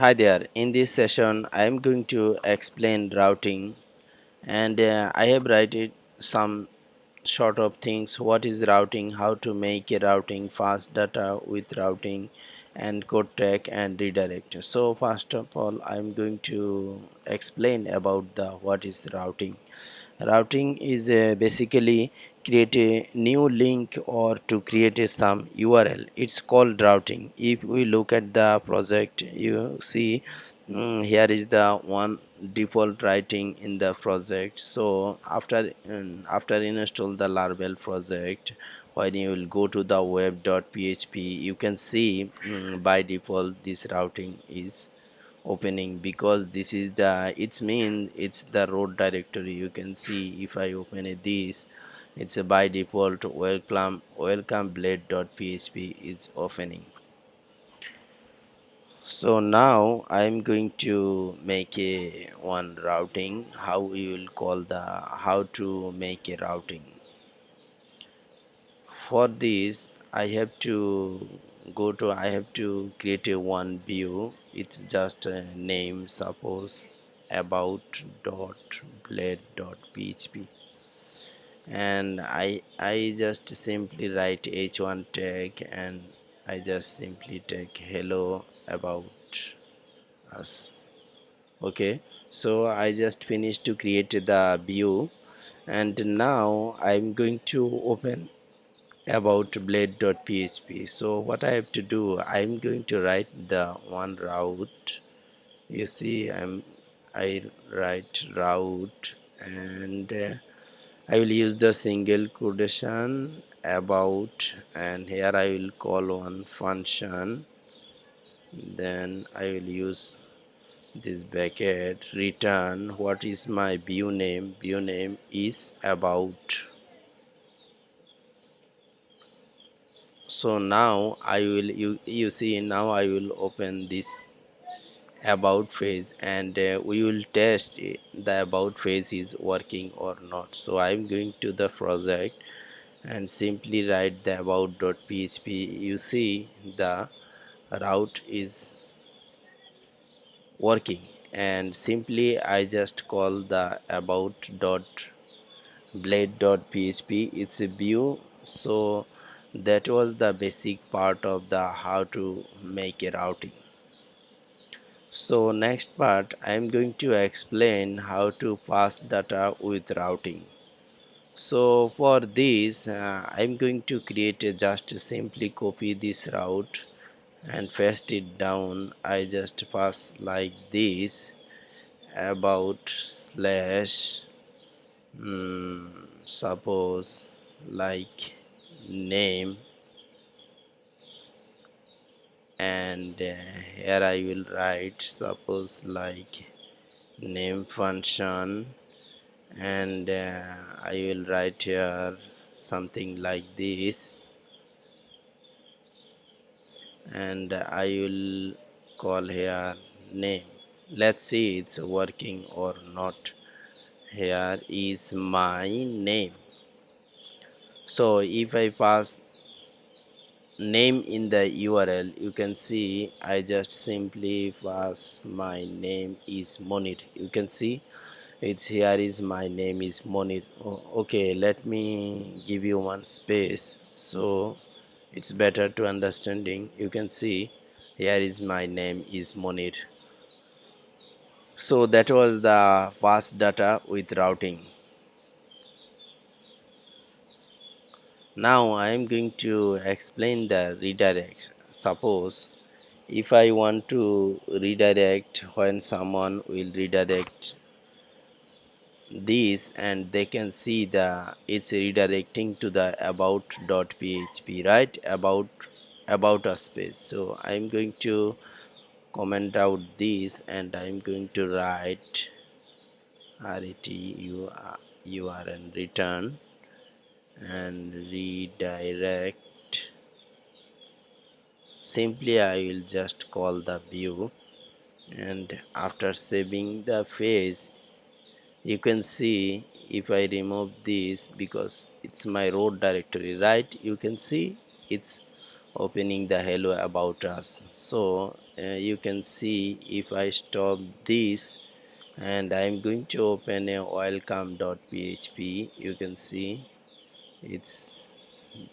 Hi there. In this session, I am going to explain routing, and I have written some sort of things. What is routing? How to make a routing? Fast data with routing, and code tag and redirect. So first of all, I am going to explain about the what is routing. Routing is basically create a new link or to create a some URL. It's called routing. If we look at the project, you see here is the one default writing in the project. So after install the Laravel project, when you will go to the web.php, you can see by default this routing is opening, because this is the it's mean it's the root directory. You can see if I open it, this it's a by default welcome blade.php is opening. So now I'm going to make a one routing. How we will call the how to make a routing. For this I have to create a one view. It's just a name, suppose about dot blade dot php, and I just simply write h1 tag, and I just simply take hello about us. Okay, so I just finished to create the view, and now I'm going to open about blade.php. So what I have to do, I'm going to write the one route. You see, I write route, and I will use the single quotation about, and here I will call one function. Then I will use this bracket return what is my view name. View name is about. So now I will you see, now I will open this about phase, and we will test the about phase is working or not. So I'm going to the project and simply write the about.php. You see the route is working, and simply I just call the about dot blade.php. It's a view. So that was the basic part of the how to make a routing. So next part I am going to explain how to pass data with routing. So for this I am going to create a just simply copy this route and paste it down. I just pass like this about slash suppose like name, and here I will write suppose like name function, and I will write here something like this, and I will call here name. Let's see it's working or not. Here is my name. So if I pass name in the URL, you can see I just simply pass my name is Monir. You can see it's here is my name is Monir. Okay, let me give you one space so it's better to understanding. You can see here is my name is Monir. So that was the fast data with routing. Now I am going to explain the redirect. Suppose if I want to redirect, when someone will redirect this, and they can see the it's redirecting to the about.php, right? About a space. So I'm going to comment out this, and I'm going to write ret and return and redirect. Simply I will just call the view, and after saving the phase, you can see if I remove this, because it's my root directory, right? You can see it's opening the hello about us. So you can see if I stop this and I'm going to open a welcome.php. You can see it's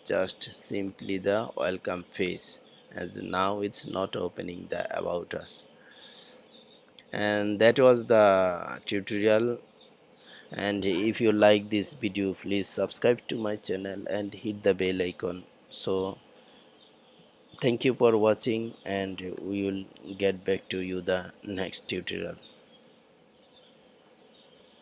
just simply the welcome phase, as now it's not opening the about us. And that was the tutorial. And if you like this video, please subscribe to my channel and hit the bell icon. So thank you for watching, and we will get back to you the next tutorial.